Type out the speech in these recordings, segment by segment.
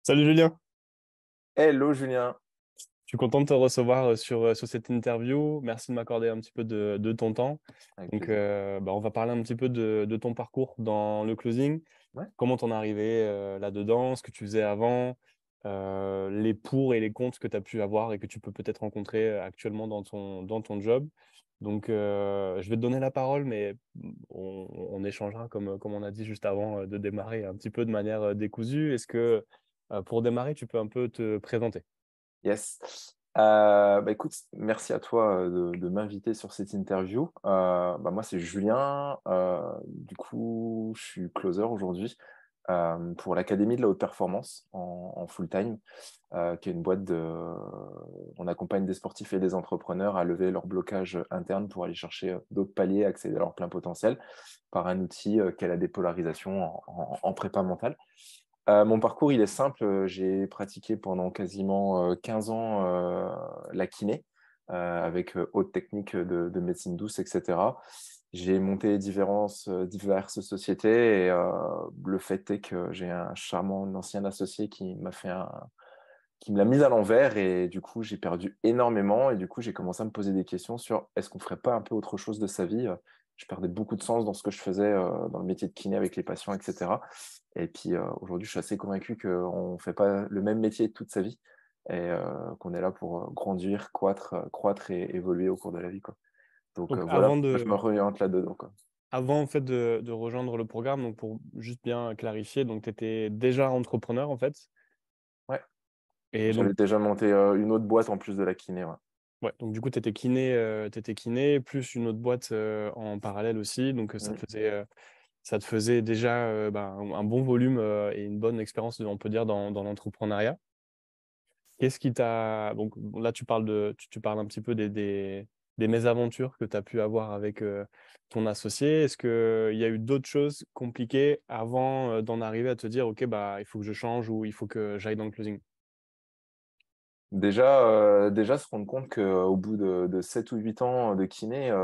Salut Julien, Hello Julien, je suis content de te recevoir sur cette interview. Merci de m'accorder un petit peu de ton temps. avec Donc, plaisir. on va parler un petit peu de ton parcours dans le closing, Ouais. comment t'en es arrivé là-dedans, ce que tu faisais avant, les pour et les contre que tu as pu avoir et que tu peux peut-être rencontrer actuellement dans ton job. Donc, je vais te donner la parole, mais on échangera comme on a dit juste avant de démarrer un petit peu de manière décousue. Est-ce que pour démarrer, tu peux un peu te présenter? Yes. Écoute, merci à toi de m'inviter sur cette interview. Moi, c'est Julien. Du coup, je suis closer aujourd'hui pour l'Académie de la haute performance en full-time, qui est une boîte de... On accompagne des sportifs et des entrepreneurs à lever leur blocage interne pour aller chercher d'autres paliers, accéder à leur plein potentiel par un outil qu'est la dépolarisation en prépa mentale. Mon parcours, il est simple. J'ai pratiqué pendant quasiment 15 ans la kiné avec haute technique de médecine douce, etc. J'ai monté diverses sociétés et le fait est que j'ai un charmant ancien associé qui me l'a mise à l'envers et du coup, j'ai perdu énormément et du coup, j'ai commencé à me poser des questions sur est-ce qu'on ferait pas un peu autre chose de sa vie. Je perdais beaucoup de sens dans ce que je faisais dans le métier de kiné avec les patients, etc. Et puis aujourd'hui, je suis assez convaincu qu'on ne fait pas le même métier toute sa vie et qu'on est là pour grandir, croître et évoluer au cours de la vie, quoi. Donc Donc, voilà, je me réoriente là-dedans, quoi. avant en fait de rejoindre le programme, donc pour juste bien clarifier, donc tu étais déjà entrepreneur en fait. Ouais, Et j'avais donc, déjà monté une autre boîte en plus de la kiné, ouais. ouais, donc du coup, tu étais kiné, plus une autre boîte en parallèle aussi. Donc, Mm. ça te faisait déjà un bon volume et une bonne expérience, on peut dire, dans l'entrepreneuriat. Qu'est-ce qui t'a... Donc là, tu parles un petit peu des mésaventures que tu as pu avoir avec ton associé. Est-ce qu'il y a eu d'autres choses compliquées avant d'en arriver à te dire, OK, bah, il faut que je change ou il faut que j'aille dans le closing? Déjà se rendre compte qu'au bout de 7 ou 8 ans de kiné,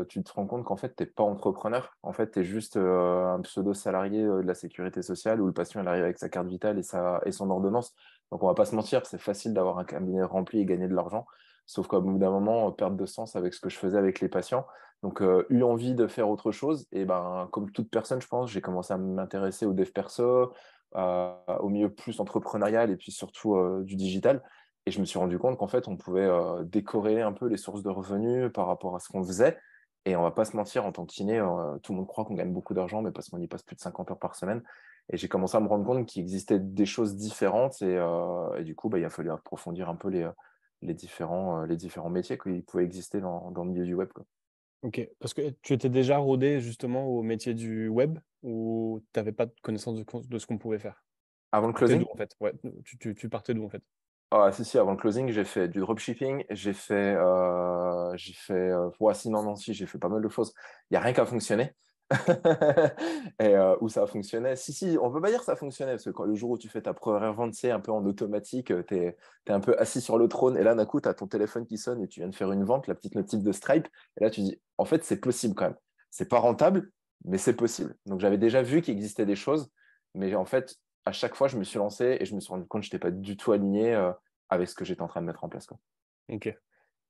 tu te rends compte qu'en fait, t'es pas entrepreneur. En fait, tu es juste un pseudo-salarié de la sécurité sociale où le patient il arrive avec sa carte vitale et son ordonnance. Donc, on va pas se mentir, c'est facile d'avoir un cabinet rempli et gagner de l'argent. Sauf qu'au bout d'un moment, perte de sens avec ce que je faisais avec les patients. Donc, eu envie de faire autre chose. Et ben, comme toute personne, je pense, j'ai commencé à m'intéresser au dev perso, au milieu plus entrepreneurial et puis surtout du digital. Et je me suis rendu compte qu'en fait, on pouvait décorréler un peu les sources de revenus par rapport à ce qu'on faisait. Et on va pas se mentir, en tant que kiné, tout le monde croit qu'on gagne beaucoup d'argent, mais parce qu'on y passe plus de 50 heures par semaine. Et j'ai commencé à me rendre compte qu'il existait des choses différentes. Et du coup, il a fallu approfondir un peu les différents métiers qui pouvaient exister dans le milieu du web, quoi. OK. Parce que tu étais déjà rodé justement au métier du web ou tu n'avais pas de connaissance de ce qu'on pouvait faire? Avant Tu le partais d'où closing, en fait? Ouais, tu partais d'où en fait? ah, si, si, avant le closing, j'ai fait du dropshipping, ouais, si, non, non, si, j'ai fait pas mal de choses. Il n'y a rien qui a fonctionné. Et où ça fonctionnait. Si, si, on peut pas dire que ça fonctionnait, parce que le jour où tu fais ta première vente, c'est un peu en automatique, t'es un peu assis sur le trône, et là, d'un coup, tu as ton téléphone qui sonne et tu viens de faire une vente, la petite notif de Stripe, et là, tu dis, en fait, c'est possible quand même. C'est pas rentable, mais c'est possible. Donc, j'avais déjà vu qu'il existait des choses, mais en fait, à chaque fois, je me suis lancé et je me suis rendu compte que je n'étais pas du tout aligné avec ce que j'étais en train de mettre en place, quoi. OK.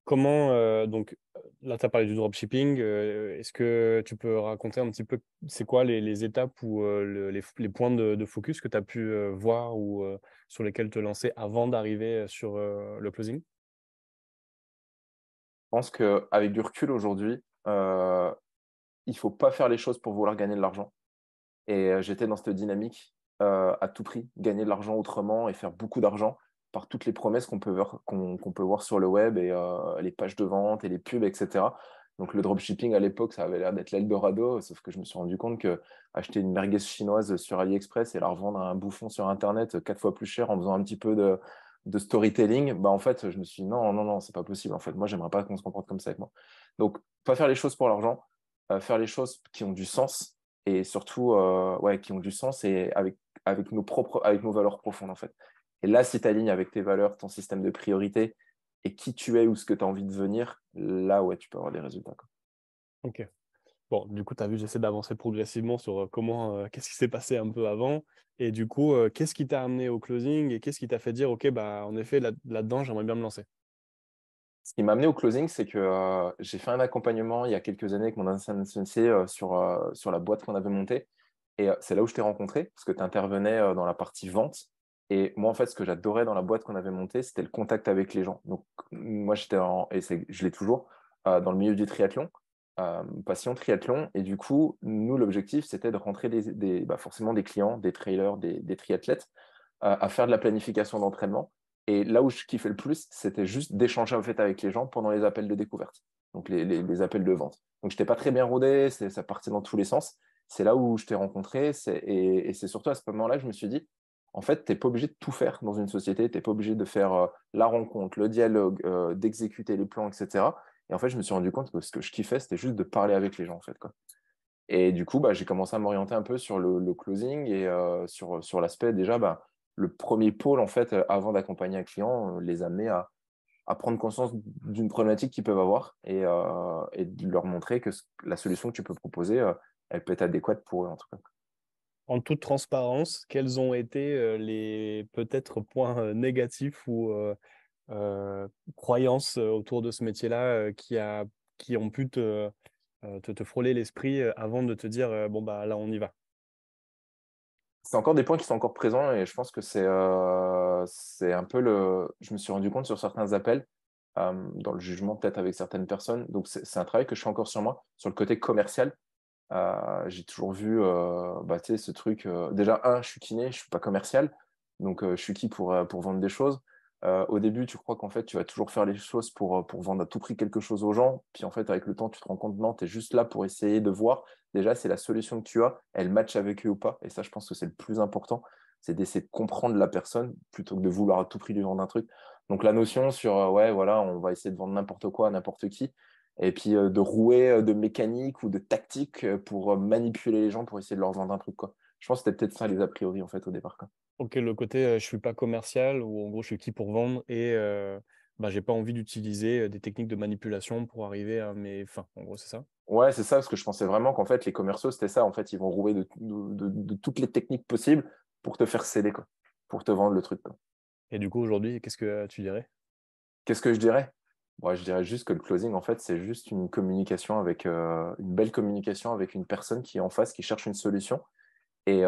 Comment, là, tu as parlé du dropshipping. Est-ce que tu peux raconter un petit peu, c'est quoi les étapes ou les points de focus que tu as pu voir ou sur lesquels te lancer avant d'arriver sur le closing? Je pense qu'avec du recul aujourd'hui, il faut pas faire les choses pour vouloir gagner de l'argent. Et j'étais dans cette dynamique à tout prix, gagner de l'argent autrement et faire beaucoup d'argent par toutes les promesses qu'on peut voir sur le web et les pages de vente et les pubs, etc. Donc le dropshipping à l'époque, ça avait l'air d'être l'Eldorado, sauf que je me suis rendu compte que acheter une merguez chinoise sur AliExpress et la revendre à un bouffon sur Internet 4 fois plus cher en faisant un petit peu de storytelling, bah en fait, je me suis dit non, non, non, c'est pas possible. En fait, moi, j'aimerais pas qu'on se comporte comme ça avec moi. Donc, pas faire les choses pour l'argent, faire les choses qui ont du sens et surtout ouais, qui ont du sens et avec nos valeurs profondes en fait. Et là, si tu alignes avec tes valeurs, ton système de priorité et qui tu es ou ce que tu as envie de devenir, là, ouais, tu peux avoir des résultats, quoi. OK. Bon, du coup, tu as vu, j'essaie d'avancer progressivement sur comment, qu'est-ce qui s'est passé un peu avant. Et du coup, qu'est-ce qui t'a amené au closing et qu'est-ce qui t'a fait dire, OK, bah, en effet, là-dedans, j'aimerais bien me lancer. Ce qui m'a amené au closing, c'est que j'ai fait un accompagnement il y a quelques années avec mon ancien associé sur la boîte qu'on avait montée. Et c'est là où je t'ai rencontré, parce que tu intervenais dans la partie vente. Et moi, en fait, ce que j'adorais dans la boîte qu'on avait montée, c'était le contact avec les gens. Donc, moi, je l'ai toujours, dans le milieu du triathlon, passion triathlon. Et du coup, nous, l'objectif, c'était de rentrer forcément des clients, des trailers, des triathlètes, à faire de la planification d'entraînement. Et là où je kiffais le plus, c'était juste d'échanger en fait avec les gens pendant les appels de découverte, donc les appels de vente. Donc, je n'étais pas très bien rodé, ça partait dans tous les sens. C'est là où je t'ai rencontré. Et c'est surtout à ce moment-là que je me suis dit, en fait, tu n'es pas obligé de tout faire dans une société. Tu n'es pas obligé de faire la rencontre, le dialogue, d'exécuter les plans, etc. Et en fait, je me suis rendu compte que ce que je kiffais, c'était juste de parler avec les gens, en fait, quoi. Et du coup, bah, j'ai commencé à m'orienter un peu sur le closing et sur l'aspect déjà, bah, le premier pôle, en fait, avant d'accompagner un client, les amener à prendre conscience d'une problématique qu'ils peuvent avoir et de leur montrer que la solution que tu peux proposer, elle peut être adéquate pour eux, en tout cas. En toute transparence, quels ont été les peut-être points négatifs ou croyances autour de ce métier-là qui ont pu te frôler l'esprit avant de te dire, bon, bah là, on y va. C'est encore des points qui sont encore présents et je pense que c'est un peu le. Je me suis rendu compte sur certains appels, dans le jugement peut-être avec certaines personnes. Donc c'est un travail que je fais encore sur moi, sur le côté commercial. J'ai toujours vu bah, tu sais, ce truc. Déjà, je suis kiné, je suis pas commercial. Donc, je suis qui pour vendre des choses. Au début, tu crois qu'en fait, tu vas toujours faire les choses pour vendre à tout prix quelque chose aux gens. Puis, en fait, avec le temps, tu te rends compte, non, tu es juste là pour essayer de voir. Déjà, c'est la solution que tu as, elle match avec eux ou pas. Et ça, je pense que c'est le plus important. C'est d'essayer de comprendre la personne plutôt que de vouloir à tout prix lui vendre un truc. Donc, la notion sur, ouais, voilà, on va essayer de vendre n'importe quoi à n'importe qui et puis de rouer de mécanique ou de tactique pour manipuler les gens pour essayer de leur vendre un truc, quoi. Je pense que c'était peut-être ça les a priori en fait au départ, quoi. Ok, le côté je suis pas commercial ou en gros je suis qui pour vendre et bah, j'ai pas envie d'utiliser des techniques de manipulation pour arriver à mes fins. En gros, c'est ça. Ouais, c'est ça, parce que je pensais vraiment qu'en fait les commerciaux c'était ça. En fait, ils vont rouer de toutes les techniques possibles pour te faire céder, quoi, pour te vendre le truc, quoi. Et du coup, aujourd'hui, qu'est-ce que tu dirais? Qu'est-ce que je dirais? Bon, je dirais juste que le closing, en fait, c'est juste une communication avec une belle communication avec une personne qui est en face, qui cherche une solution. Et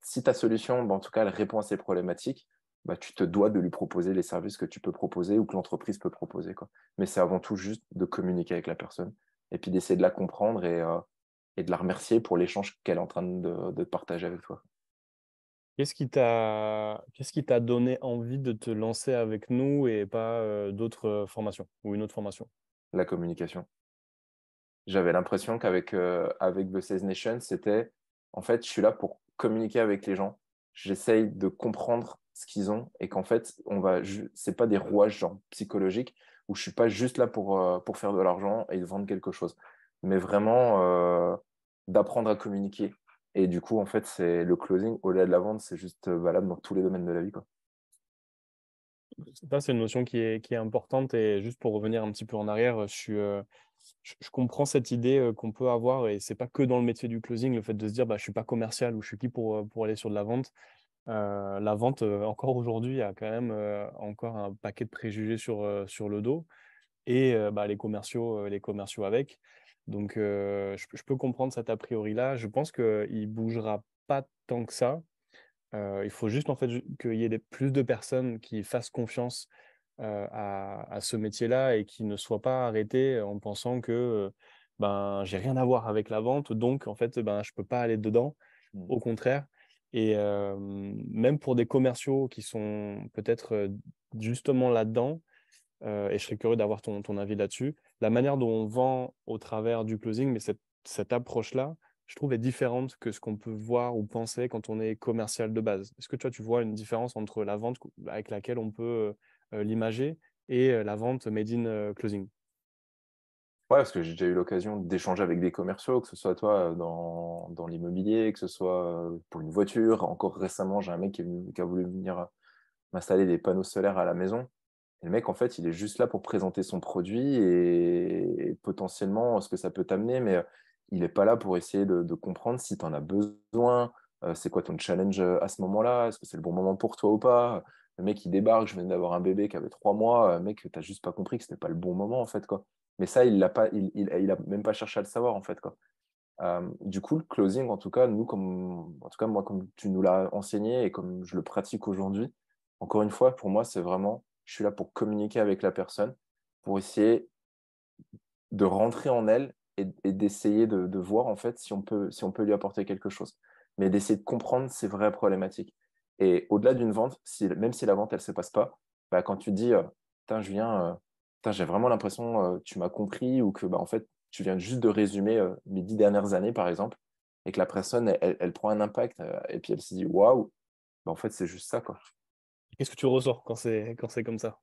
si ta solution, bah, en tout cas, elle répond à ces problématiques, bah, tu te dois de lui proposer les services que tu peux proposer ou que l'entreprise peut proposer, quoi. Mais c'est avant tout juste de communiquer avec la personne et puis d'essayer de la comprendre et de la remercier pour l'échange qu'elle est en train de partager avec toi. Qu'est-ce qui t'a donné envie de te lancer avec nous et pas d'autres formations ou une autre formation? La communication. J'avais l'impression avec The Sales Nation, c'était en fait, je suis là pour communiquer avec les gens. J'essaye de comprendre ce qu'ils ont et qu'en fait, c'est pas des rouages genre psychologiques où je suis pas juste là pour faire de l'argent et de vendre quelque chose, mais vraiment d'apprendre à communiquer. Et du coup, en fait, c'est le closing au-delà de la vente, c'est juste valable dans tous les domaines de la vie, quoi. Ça, c'est une notion qui est importante et juste pour revenir un petit peu en arrière, je comprends cette idée qu'on peut avoir et c'est pas que dans le métier du closing, le fait de se dire bah, je suis pas commercial ou je suis qui pour aller sur de la vente. La vente, encore aujourd'hui, a quand même encore un paquet de préjugés sur le dos et bah, les commerciaux avec. Donc, je peux comprendre cet a priori-là. Je pense qu'il bougera pas tant que ça. Il faut juste en fait qu'il y ait plus de personnes qui fassent confiance à ce métier-là et qui ne soient pas arrêtés en pensant que ben j'ai rien à voir avec la vente, donc en fait ben je peux pas aller dedans. Mm. Au contraire. Et même pour des commerciaux qui sont peut-être justement là-dedans, et je serais curieux d'avoir ton avis là-dessus. La manière dont on vend au travers du closing, mais cette approche-là, je trouve est différente que ce qu'on peut voir ou penser quand on est commercial de base. Est-ce que toi, tu vois une différence entre la vente avec laquelle on peut l'imager et la vente made in closing? Ouais, parce que j'ai déjà eu l'occasion d'échanger avec des commerciaux, que ce soit toi dans l'immobilier, que ce soit pour une voiture. Encore récemment, j'ai un mec qui a voulu venir m'installer des panneaux solaires à la maison. Et le mec, en fait, il est juste là pour présenter son produit et potentiellement ce que ça peut t'amener. Mais il n'est pas là pour essayer de comprendre si tu en as besoin, c'est quoi ton challenge à ce moment-là, est-ce que c'est le bon moment pour toi ou pas. Le mec, il débarque, je viens d'avoir un bébé qui avait 3 mois, mec, tu n'as juste pas compris que c'était pas le bon moment, en fait, quoi. Mais ça, il a même pas cherché à le savoir, en fait, quoi. Du coup, le closing, en tout cas, en tout cas, moi, comme tu nous l'as enseigné et comme je le pratique aujourd'hui, encore une fois, pour moi, c'est vraiment, je suis là pour communiquer avec la personne, pour essayer de rentrer en elle et d'essayer de voir, en fait, si on peut lui apporter quelque chose. Mais d'essayer de comprendre ses vraies problématiques. Et au-delà d'une vente, même si la vente, elle se passe pas, bah, quand tu dis, putain, Julien, putain, j'ai vraiment l'impression tu m'as compris ou que, bah, en fait, tu viens juste de résumer mes 10 dernières années, par exemple, et que la personne, elle prend un impact et puis elle se dit, waouh, bah, en fait, c'est juste ça, quoi. Qu'est-ce que tu ressens quand c'est comme ça?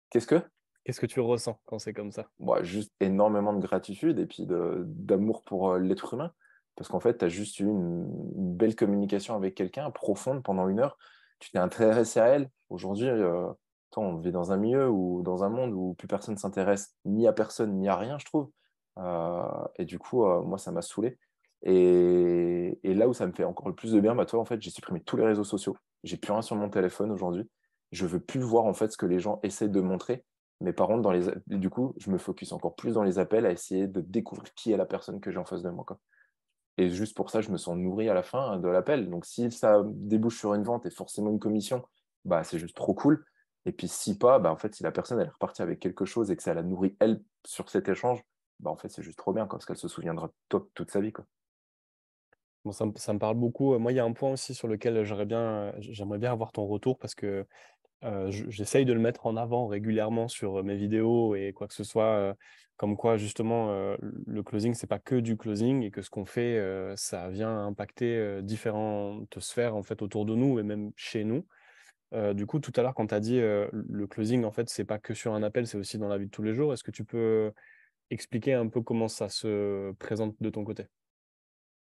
Qu'est-ce que? Qu'est-ce que tu ressens quand c'est comme ça? Bon, juste énormément de gratitude et puis d'amour pour l'être humain. Parce qu'en fait, tu as juste eu une belle communication avec quelqu'un, profonde, pendant 1 heure. Tu t'es intéressé à elle. Aujourd'hui, on vit dans un milieu ou dans un monde où plus personne s'intéresse ni à personne ni à rien, je trouve. Et du coup, moi, ça m'a saoulé. Et là où ça me fait encore le plus de bien, bah, toi, en fait, j'ai supprimé tous les réseaux sociaux. J'ai plus rien sur mon téléphone aujourd'hui. Je veux plus voir en fait ce que les gens essaient de montrer. Mais par contre, du coup, je me focus encore plus dans les appels à essayer de découvrir qui est la personne que j'ai en face de moi, quoi. Et juste pour ça, je me sens nourri à la fin de l'appel. Donc, si ça débouche sur une vente et forcément une commission, bah, c'est juste trop cool. Et puis, si pas, bah, en fait, si la personne elle est repartie avec quelque chose et que ça la nourrit, elle, sur cet échange, bah, en fait, c'est juste trop bien, quoi, parce qu'elle se souviendra de toi toute sa vie, quoi. Bon, ça me parle beaucoup. Moi, il y a un point aussi sur lequel j'aimerais bien avoir ton retour parce que j'essaye de le mettre en avant régulièrement sur mes vidéos et quoi que ce soit, comme quoi justement le closing, c'est pas que du closing et que ce qu'on fait, ça vient impacter différentes sphères en fait autour de nous et même chez nous. Du coup, tout à l'heure, quand tu as dit le closing, en fait, c'est pas que sur un appel, c'est aussi dans la vie de tous les jours. Est-ce que tu peux expliquer un peu comment ça se présente de ton côté?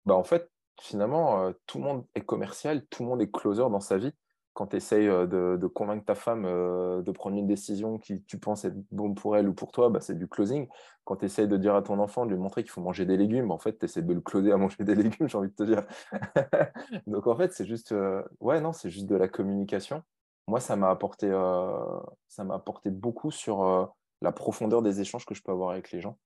Bah, en fait, finalement, tout le monde est commercial, tout le monde est closer dans sa vie. Quand tu essayes de convaincre ta femme de prendre une décision qui tu penses être bonne pour elle ou pour toi, bah, c'est du closing. Quand tu essayes de dire à ton enfant, de lui montrer qu'il faut manger des légumes, bah, en fait, tu essaies de le closer à manger des légumes, j'ai envie de te dire. Donc, en fait, c'est juste, ouais, non, c'est juste de la communication. Moi, ça m'a apporté beaucoup sur la profondeur des échanges que je peux avoir avec les gens.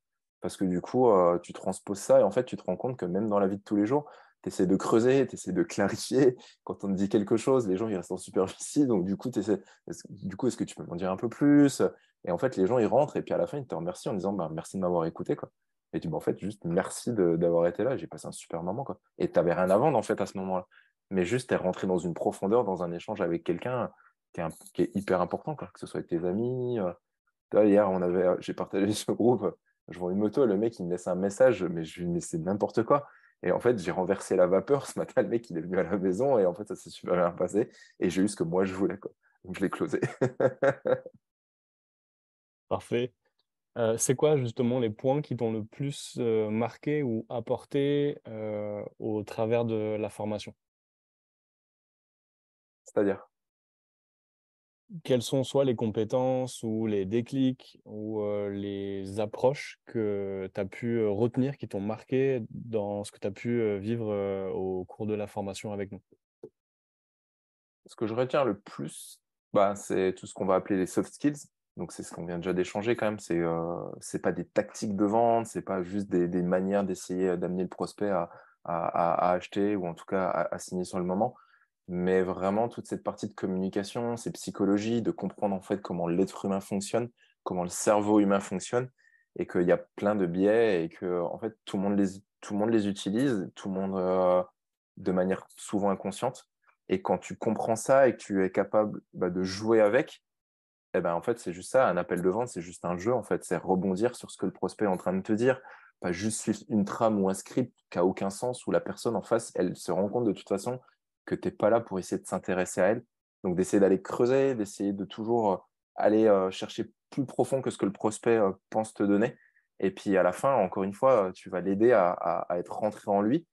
Parce que du coup, tu transposes ça et en fait, tu te rends compte que même dans la vie de tous les jours, tu essaies de creuser, tu essaies de clarifier. Quand on te dit quelque chose, les gens, ils restent en superficie. Donc, du coup, est-ce que tu peux m'en dire un peu plus? Et en fait, les gens, ils rentrent et puis à la fin, ils te remercient en disant bah, merci de m'avoir écouté, quoi. Et tu dis, bah, en fait, juste merci d'avoir été là. J'ai passé un super moment, quoi. Et tu n'avais rien à vendre, en fait, à ce moment-là. Mais juste, tu es rentré dans une profondeur, dans un échange avec quelqu'un qui est hyper important, quoi. Que ce soit avec tes amis. Tu vois, hier, j'ai partagé ce groupe. Je vois une moto, le mec, il me laisse un message, mais je lui dis, mais c'est n'importe quoi. Et en fait, j'ai renversé la vapeur. Ce matin, le mec, il est venu à la maison et en fait, ça s'est super bien passé. Et j'ai eu ce que moi, je voulais, quoi. Donc, je l'ai closé. Parfait. C'est quoi justement les points qui t'ont le plus marqué ou apporté au travers de la formation? C'est-à-dire, Quelles sont soit les compétences ou les déclics ou les approches que tu as pu retenir, qui t'ont marqué dans ce que tu as pu vivre au cours de la formation avec nous? ce que je retiens le plus, bah, c'est tout ce qu'on va appeler les soft skills. Donc, c'est ce qu'on vient déjà d'échanger quand même. C'est pas des tactiques de vente, c'est pas juste des manières d'essayer d'amener le prospect à acheter ou en tout cas à signer sur le moment. Mais vraiment, toute cette partie de communication, c'est psychologie, de comprendre en fait comment l'être humain fonctionne, comment le cerveau humain fonctionne, et qu'il y a plein de biais et que en fait tout le monde les utilise, tout le monde de manière souvent inconsciente. Et quand tu comprends ça et que tu es capable bah, de jouer avec, eh ben, en fait, c'est juste ça, un appel de vente, c'est juste un jeu, en fait. C'est rebondir sur ce que le prospect est en train de te dire, pas juste suivre une trame ou un script qui n'a aucun sens, où la personne en face, elle se rend compte de toute façon que tu n'es pas là pour essayer de s'intéresser à elle. Donc, d'essayer d'aller creuser, d'essayer de toujours aller chercher plus profond que ce que le prospect pense te donner. Et puis, à la fin, encore une fois, tu vas l'aider à être rentré en lui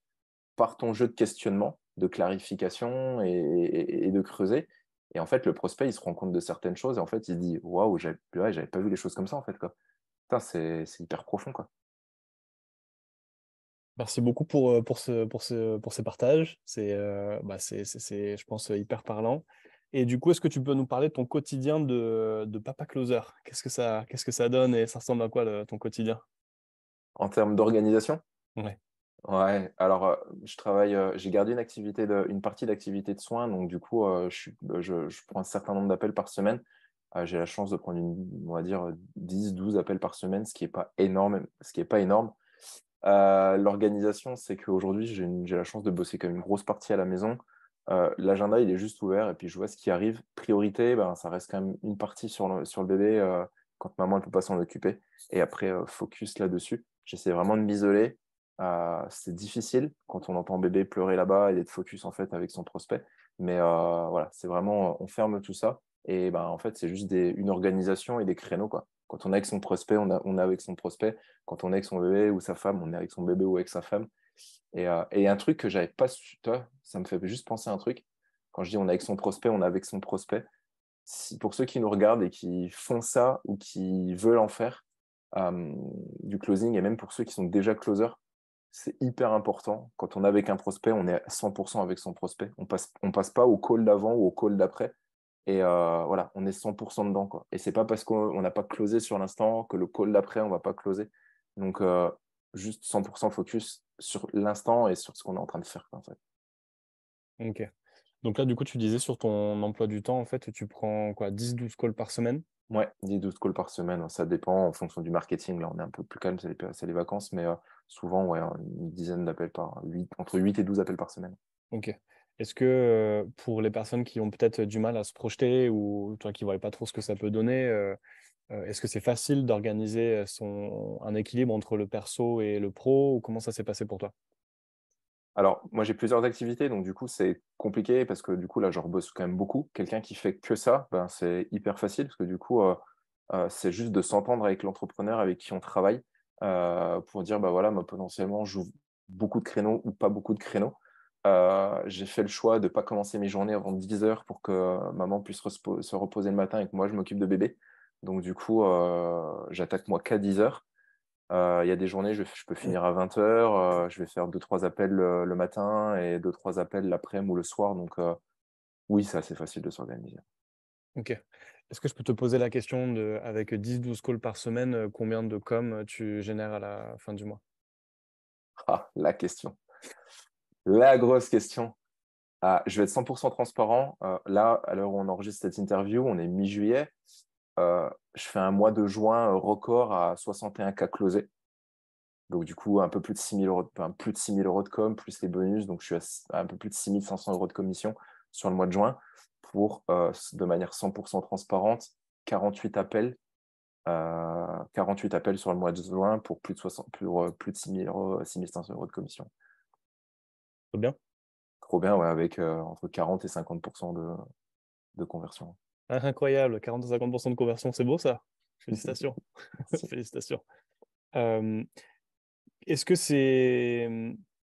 par ton jeu de questionnement, de clarification et de creuser. Et en fait, le prospect, il se rend compte de certaines choses et en fait, il se dit waouh, j'avais pas vu les choses comme ça en fait, quoi. Putain, c'est hyper profond, quoi. Merci beaucoup pour ces partages. Je pense, hyper parlant. Et du coup, est-ce que tu peux nous parler de ton quotidien de papa closer? Qu'est-ce que ça donne et ça ressemble à quoi ton quotidien? En termes d'organisation, Ouais. ouais, alors je travaille, j'ai gardé une partie d'activité de soins, donc du coup, je prends un certain nombre d'appels par semaine. J'ai la chance de prendre on va dire, 10, 12 appels par semaine, ce qui est pas énorme, ce qui est pas énorme. L'organisation, c'est qu'aujourd'hui, j'ai la chance de bosser comme une grosse partie à la maison. L'agenda, il est juste ouvert et puis je vois ce qui arrive. Priorité, ben, ça reste quand même une partie sur le bébé quand maman ne peut pas s'en occuper. Et après, focus là-dessus. J'essaie vraiment de m'isoler. C'est difficile quand on entend bébé pleurer là-bas et d'être focus en fait avec son prospect. Mais voilà, c'est vraiment, on ferme tout ça. Et ben, en fait, c'est juste une organisation et des créneaux, quoi. Quand on est avec son prospect, on est avec son prospect. Quand on est avec son bébé ou sa femme, on est avec son bébé ou avec sa femme. Et un truc que j'avais pas su, toi, ça me fait juste penser à un truc. Quand je dis on est avec son prospect, on est avec son prospect. Si, pour ceux qui nous regardent et qui font ça ou qui veulent en faire euh, du closing, et même pour ceux qui sont déjà closers, c'est hyper important. Quand on est avec un prospect, on est à 100% avec son prospect. On passe pas au call d'avant ou au call d'après. Et voilà, on est 100% dedans, quoi. Et c'est pas parce qu'on n'a pas closé sur l'instant que le call d'après, on va pas closer. Donc, juste 100% focus sur l'instant et sur ce qu'on est en train de faire, quoi, en fait. Ok. Donc là, du coup, tu disais sur ton emploi du temps, en fait, tu prends quoi, 10-12 calls par semaine? Ouais, 10-12 calls par semaine, ça dépend en fonction du marketing. Là, on est un peu plus calme, c'est les vacances, mais souvent, ouais, une dizaine d'appels entre 8 et 12 appels par semaine. Ok. Est-ce que pour les personnes qui ont peut-être du mal à se projeter ou toi qui ne voient pas trop ce que ça peut donner, est-ce que c'est facile d'organiser un équilibre entre le perso et le pro ou comment ça s'est passé pour toi? Alors, moi, j'ai plusieurs activités, donc du coup, c'est compliqué parce que du coup, là, je rebosse quand même beaucoup. Quelqu'un qui fait que ça, ben, c'est hyper facile parce que du coup, c'est juste de s'entendre avec l'entrepreneur avec qui on travaille pour dire, bah voilà, moi, potentiellement, j'ouvre beaucoup de créneaux ou pas beaucoup de créneaux. J'ai fait le choix de ne pas commencer mes journées avant 10 heures pour que maman puisse se reposer le matin et que moi, je m'occupe de bébé. Donc, du coup, j'attaque moi qu'à 10 heures. Il y a des journées, je peux finir à 20 heures. Je vais faire deux trois appels le matin et deux trois appels l'après-midi ou le soir. Donc, oui, c'est assez facile de s'organiser. Ok. Est-ce que je peux te poser la question avec 10-12 calls par semaine, combien de tu génères à la fin du mois? Ah, la question. La grosse question. Ah, je vais être 100% transparent. Là, à l'heure où on enregistre cette interview, on est mi-juillet. Je fais un mois de juin record à 61 cas closés. Donc, du coup, un peu plus de 6 000 euros, enfin, plus de 6 000 euros de com, plus les bonus. Donc, je suis à un peu plus de 6 500 euros de commission sur le mois de juin pour, de manière 100% transparente, 48 appels, 48 appels sur le mois de juin pour plus de 6 000 euros, 6 500 euros de commission. Très bien. Trop bien, ouais, avec entre 40 et 50% de conversion. Ah, incroyable, 40 à 50% de conversion, c'est beau ça. Félicitations. Félicitations. Euh, Est-ce que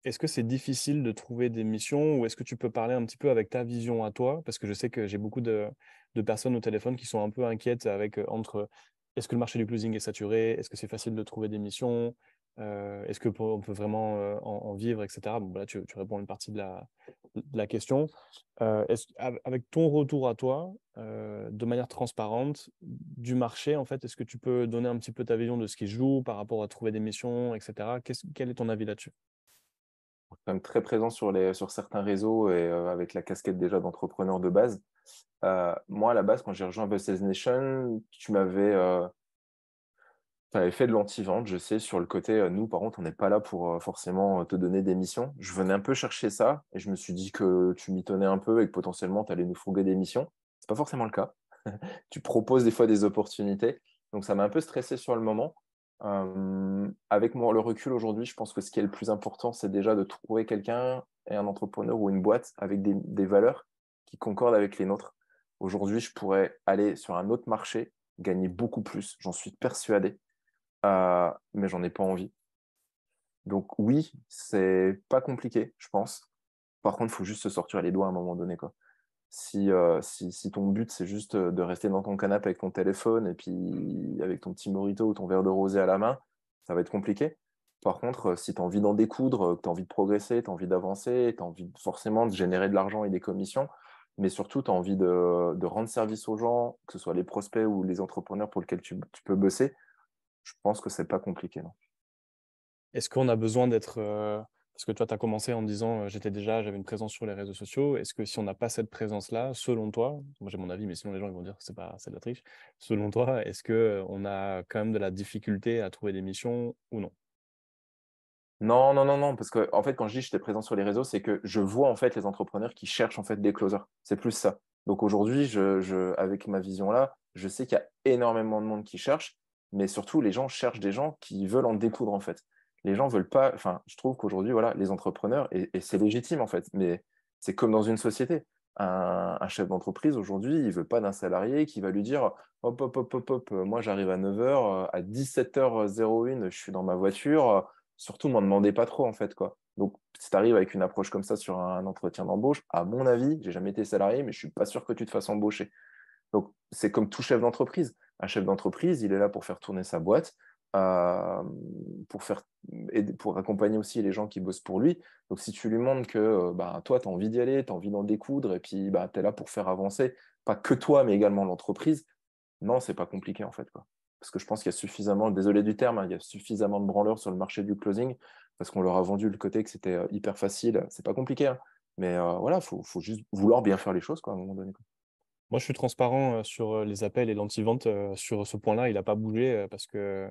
est-ce que c'est difficile de trouver des missions ou est-ce que tu peux parler un petit peu avec ta vision à toi? Parce que je sais que j'ai beaucoup de personnes au téléphone qui sont un peu inquiètes entre est-ce que le marché du closing est saturé? Est-ce que c'est facile de trouver des missions? Est-ce que on peut vraiment en vivre, etc. Bon, là, tu réponds à une partie de la question. Avec ton retour à toi, de manière transparente, du marché, en fait, est-ce que tu peux donner un petit peu ta vision de ce qui se joue par rapport à trouver des missions, etc. Quel est ton avis là-dessus? Quand même très présent sur certains réseaux et avec la casquette déjà d'entrepreneur de base. Moi, à la base, quand j'ai rejoint Buzz Nation, t'avais fait de l'anti-vente, je sais, sur le côté, nous, par contre, on n'est pas là pour forcément te donner des missions. Je venais un peu chercher ça et je me suis dit que tu m'y tenais un peu et que potentiellement, tu allais nous fourguer des missions. C'est pas forcément le cas. Tu proposes des fois des opportunités. Donc, ça m'a un peu stressé sur le moment. Avec moi, le recul aujourd'hui, je pense que ce qui est le plus important, c'est déjà de trouver quelqu'un et un entrepreneur ou une boîte avec des valeurs qui concordent avec les nôtres. Aujourd'hui, je pourrais aller sur un autre marché, gagner beaucoup plus, j'en suis persuadé, mais j'en ai pas envie. Donc oui, c'est pas compliqué, je pense. Par contre, il faut juste se sortir les doigts à un moment donné, quoi. Si ton but, c'est juste de rester dans ton canapé avec ton téléphone et puis avec ton petit mojito ou ton verre de rosé à la main, ça va être compliqué. Par contre, si tu as envie d'en découdre, que tu as envie de progresser, tu as envie d'avancer, tu as envie forcément de générer de l'argent et des commissions, mais surtout tu as envie de rendre service aux gens, que ce soit les prospects ou les entrepreneurs pour lesquels tu peux bosser, je pense que c'est pas compliqué, non. Est-ce qu'on a besoin d'être... parce que toi, tu as commencé en disant j'avais une présence sur les réseaux sociaux. Est-ce que si on n'a pas cette présence-là, selon toi, moi j'ai mon avis, mais sinon les gens ils vont dire que c'est de la triche. Selon toi, est-ce que on a quand même de la difficulté à trouver des missions ou non? Non, non, non, non, parce que en fait, quand je dis j'étais présent sur les réseaux, c'est que je vois en fait les entrepreneurs qui cherchent en fait des closers. C'est plus ça. Donc aujourd'hui, avec ma vision là, je sais qu'il y a énormément de monde qui cherche, mais surtout les gens cherchent des gens qui veulent en découdre en fait. Les gens veulent pas. Enfin, je trouve qu'aujourd'hui, voilà, les entrepreneurs et c'est légitime en fait, mais c'est comme dans une société. Un chef d'entreprise aujourd'hui, il veut pas d'un salarié qui va lui dire hop, hop, hop, hop, hop, moi j'arrive à 9h, à 17h01, je suis dans ma voiture. Surtout, m'en demandez pas trop, en fait, quoi. Donc, si tu arrives avec une approche comme ça sur un entretien d'embauche, à mon avis, j'ai jamais été salarié, mais je suis pas sûr que tu te fasses embaucher. Donc, c'est comme tout chef d'entreprise. Un chef d'entreprise, il est là pour faire tourner sa boîte, euh, pour faire, pour accompagner aussi les gens qui bossent pour lui. Donc, si tu lui montres que bah, toi, tu as envie d'y aller, tu as envie d'en découdre, et puis bah, tu es là pour faire avancer, pas que toi, mais également l'entreprise, non, c'est pas compliqué, en fait, quoi. Parce que je pense qu'il y a suffisamment, désolé du terme, hein, il y a suffisamment de branleurs sur le marché du closing, parce qu'on leur a vendu le côté que c'était hyper facile. C'est pas compliqué, hein. Mais voilà, faut juste vouloir bien faire les choses, quoi, à un moment donné, quoi. Moi, je suis transparent sur les appels et l'anti-vente. Sur ce point-là, il n'a pas bougé parce que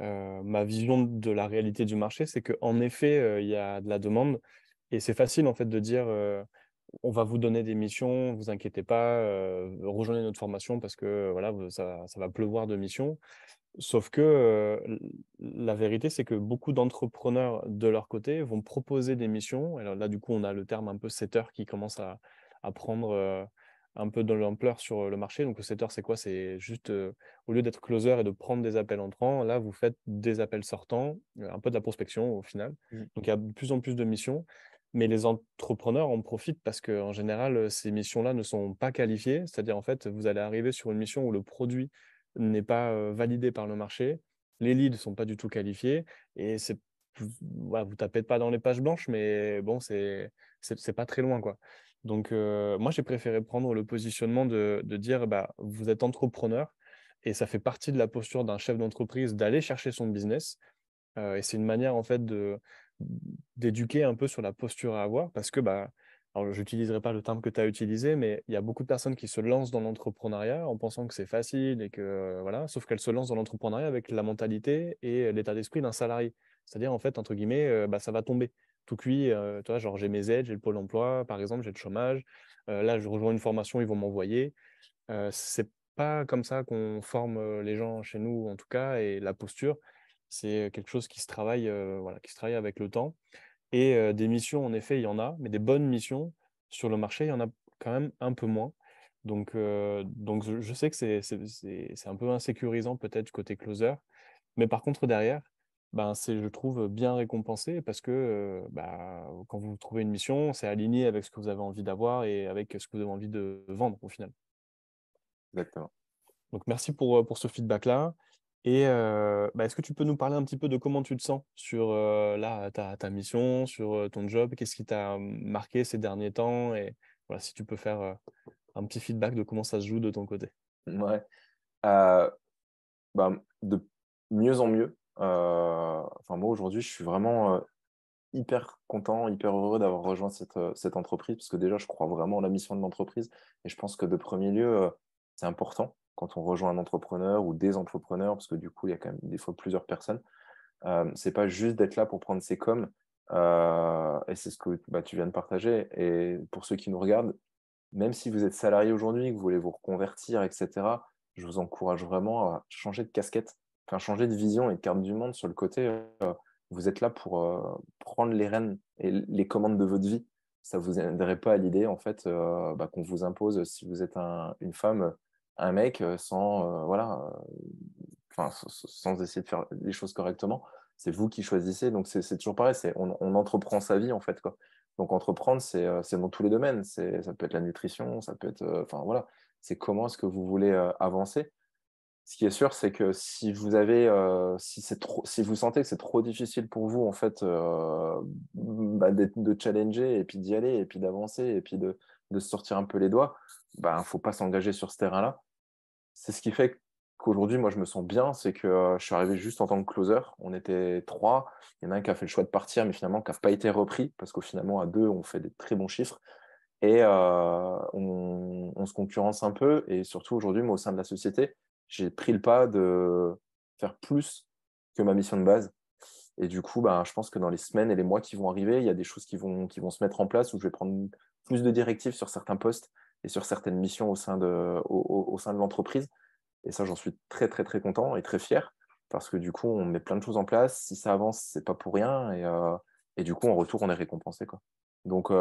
ma vision de la réalité du marché, c'est qu'en effet, il y a de la demande et c'est facile en fait de dire on va vous donner des missions, vous inquiétez pas, rejoignez notre formation parce que voilà, ça va pleuvoir de missions. Sauf que la vérité, c'est que beaucoup d'entrepreneurs de leur côté vont proposer des missions. Alors là, du coup, on a le terme un peu setter qui commence à prendre un peu de l'ampleur sur le marché. Donc, le setter, c'est quoi? C'est juste, au lieu d'être closer et de prendre des appels entrants, là, vous faites des appels sortants, un peu de la prospection au final. Mm. Donc, il y a de plus en plus de missions. Mais les entrepreneurs en profitent parce qu'en général, ces missions-là ne sont pas qualifiées. C'est-à-dire, en fait, vous allez arriver sur une mission où le produit n'est pas validé par le marché, les leads ne sont pas du tout qualifiés, et voilà, vous tapez pas dans les pages blanches, mais bon, c'est pas très loin, quoi. Donc, moi, j'ai préféré prendre le positionnement de dire, bah, vous êtes entrepreneur, et ça fait partie de la posture d'un chef d'entreprise d'aller chercher son business. Et c'est une manière, en fait, d'éduquer un peu sur la posture à avoir, parce que, bah, alors, je n'utiliserai pas le terme que tu as utilisé, mais il y a beaucoup de personnes qui se lancent dans l'entrepreneuriat en pensant que c'est facile et que, voilà, sauf qu'elles se lancent dans l'entrepreneuriat avec la mentalité et l'état d'esprit d'un salarié. C'est-à-dire, en fait, entre guillemets, bah, ça va tomber tout cuit. Tu vois, genre, j'ai mes aides, j'ai le pôle emploi, par exemple, j'ai le chômage. Là, je rejoins une formation, ils vont m'envoyer. C'est pas comme ça qu'on forme les gens chez nous, en tout cas, et la posture, c'est quelque chose qui se travaille, voilà, qui se travaille avec le temps. Et des missions, en effet, il y en a, mais des bonnes missions sur le marché, il y en a quand même un peu moins. Donc je sais que c'est un peu insécurisant peut-être du côté closer, mais par contre derrière, ben, c'est, je trouve, bien récompensé parce que bah, quand vous trouvez une mission, c'est aligné avec ce que vous avez envie d'avoir et avec ce que vous avez envie de vendre au final. Exactement. Donc merci pour ce feedback-là. Et bah, est-ce que tu peux nous parler un petit peu de comment tu te sens sur là, ta mission, sur ton job? Qu'est-ce qui t'a marqué ces derniers temps? Et voilà, si tu peux faire un petit feedback de comment ça se joue de ton côté. Ouais. Euh, Bah, de mieux en mieux. Enfin, moi, aujourd'hui, je suis vraiment hyper content, hyper heureux d'avoir rejoint cette entreprise, parce que déjà, je crois vraiment à la mission de l'entreprise. Et je pense que de premier lieu, c'est important quand on rejoint un entrepreneur ou des entrepreneurs, parce que du coup, il y a quand même des fois plusieurs personnes. C'est pas juste d'être là pour prendre ses coms. Et c'est ce que bah, tu viens de partager. Et pour ceux qui nous regardent, même si vous êtes salarié aujourd'hui, que vous voulez vous reconvertir, etc., je vous encourage vraiment à changer de casquette, enfin changer de vision et de carte du monde sur le côté. Vous êtes là pour prendre les rênes et les commandes de votre vie. Ça vous aiderait pas à l'idée, en fait, bah, qu'on vous impose, si vous êtes une femme, un mec, sans, voilà, enfin, sans essayer de faire les choses correctement. C'est vous qui choisissez. Donc, c'est toujours pareil. On entreprend sa vie, en fait, quoi. Donc, entreprendre, c'est dans tous les domaines. Ça peut être la nutrition, ça peut être, enfin, voilà. C'est comment est-ce que vous voulez avancer. Ce qui est sûr, c'est que si si vous sentez que c'est trop difficile pour vous, en fait, de challenger et puis d'y aller et puis d'avancer et puis de se sortir un peu les doigts, faut pas s'engager sur ce terrain-là. C'est ce qui fait qu'aujourd'hui, moi, je me sens bien, c'est que je suis arrivé juste en tant que closer. On était 3. Il y en a un qui a fait le choix de partir, mais finalement, qui n'a pas été repris, parce qu'au finalement, à 2, on fait des très bons chiffres. Et on se concurrence un peu. Et surtout, aujourd'hui, moi, au sein de la société, j'ai pris le pas de faire plus que ma mission de base. Et du coup, je pense que dans les semaines et les mois qui vont arriver, il y a des choses qui vont se mettre en place où je vais prendre plus de directives sur certains postes et sur certaines missions au sein de l'entreprise. Et ça, j'en suis très, très, très content et très fier parce que du coup, on met plein de choses en place. Si ça avance, c'est pas pour rien. Et du coup, en retour, on est récompensé, quoi. Donc,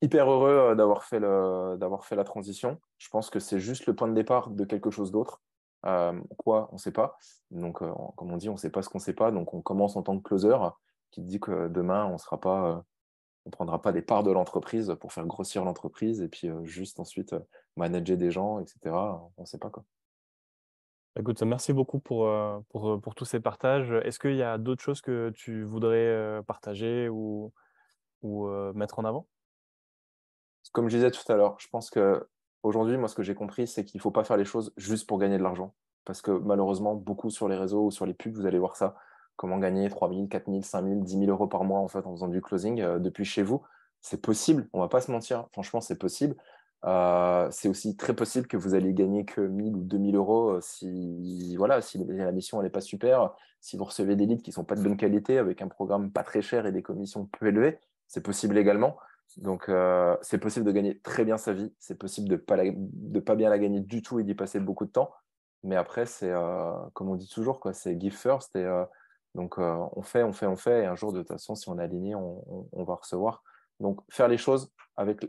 hyper heureux d'avoir fait la transition. Je pense que c'est juste le point de départ de quelque chose d'autre. Quoi, on ne sait pas. Donc, comme on dit, on ne sait pas ce qu'on ne sait pas. Donc, on commence en tant que closer, qui dit que demain, on prendra pas des parts de l'entreprise pour faire grossir l'entreprise et puis juste ensuite manager des gens, etc. On ne sait pas quoi. Écoute, merci beaucoup pour tous ces partages. Est-ce qu'il y a d'autres choses que tu voudrais partager ou mettre en avant? Comme je disais tout à l'heure, je pense que aujourd'hui, moi, ce que j'ai compris, c'est qu'il ne faut pas faire les choses juste pour gagner de l'argent. Parce que malheureusement, beaucoup sur les réseaux ou sur les pubs, vous allez voir ça. Comment gagner 3 000, 4 000, 5 000, 10 000 euros par mois en fait, en faisant du closing depuis chez vous. C'est possible, on ne va pas se mentir. Franchement, c'est possible. C'est aussi très possible que vous allez gagner que 1 000 ou 2 000 euros si la mission n'est pas super, si vous recevez des leads qui ne sont pas de bonne qualité avec un programme pas très cher et des commissions peu élevées. C'est possible également. Donc, c'est possible de gagner très bien sa vie. C'est possible de pas bien la gagner du tout et d'y passer beaucoup de temps. Mais après, c'est comme on dit toujours, quoi, c'est give first. Donc, on fait, on fait, on fait. Et un jour, de toute façon, si on est aligné, on va recevoir. Donc, faire les choses avec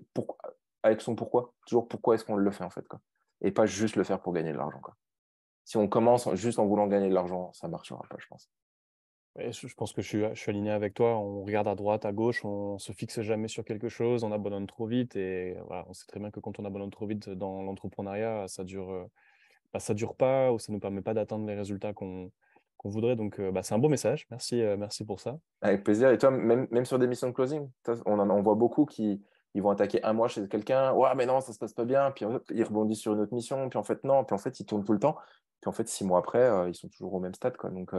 son pourquoi. Toujours pourquoi est-ce qu'on le fait, en fait, quoi. Et pas juste le faire pour gagner de l'argent, quoi. Si on commence juste en voulant gagner de l'argent, ça marchera pas, je pense. Ouais, je pense que je suis aligné avec toi. On regarde à droite, à gauche, on se fixe jamais sur quelque chose, on abandonne trop vite. Et voilà, on sait très bien que quand on abandonne trop vite dans l'entrepreneuriat, ça dure pas ou ça nous permet pas d'atteindre les résultats qu'on voudrait. Donc, c'est un beau message. Merci pour ça. Avec plaisir. Et toi, même sur des missions de closing, on voit beaucoup qui ils vont attaquer un mois chez quelqu'un. Ouais, mais non, ça se passe pas bien. Puis hop, ils rebondissent sur une autre mission. Puis en fait, non. Puis en fait, ils tournent tout le temps. Puis en fait, 6 mois après, ils sont toujours au même stade, quoi. Donc,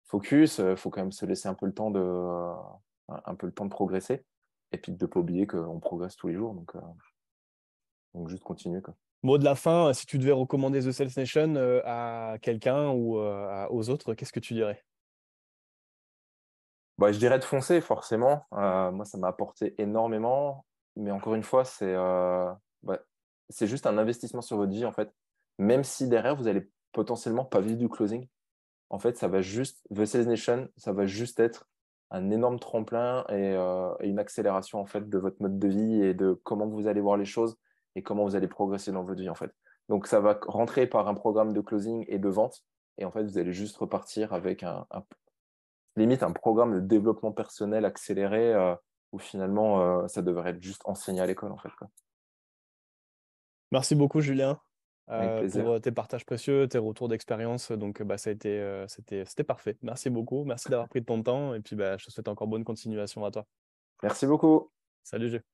focus. Faut quand même se laisser un peu le temps de progresser. Et puis de ne pas oublier qu'on progresse tous les jours. Donc juste continuer, quoi. Mot de la fin, si tu devais recommander The Sales Nation à quelqu'un ou aux autres, qu'est-ce que tu dirais? Je dirais de foncer, forcément. Moi, ça m'a apporté énormément. Mais encore une fois, c'est juste un investissement sur votre vie, en fait. Même si derrière, vous allez potentiellement pas vivre du closing, en fait, The Sales Nation, ça va juste être un énorme tremplin et une accélération, en fait, de votre mode de vie et de comment vous allez voir les choses et comment vous allez progresser dans votre vie, en fait. Donc, ça va rentrer par un programme de closing et de vente. Et en fait, vous allez juste repartir avec limite un programme de développement personnel accéléré où finalement ça devrait être juste enseigné à l'école en fait, quoi. Merci beaucoup, Julien, Avec pour plaisir. tes partages précieux, tes retours d'expérience. Donc, c'était parfait. Merci beaucoup. Merci d'avoir pris de ton temps. Et puis, je te souhaite encore bonne continuation à toi. Merci beaucoup. Salut, Gilles.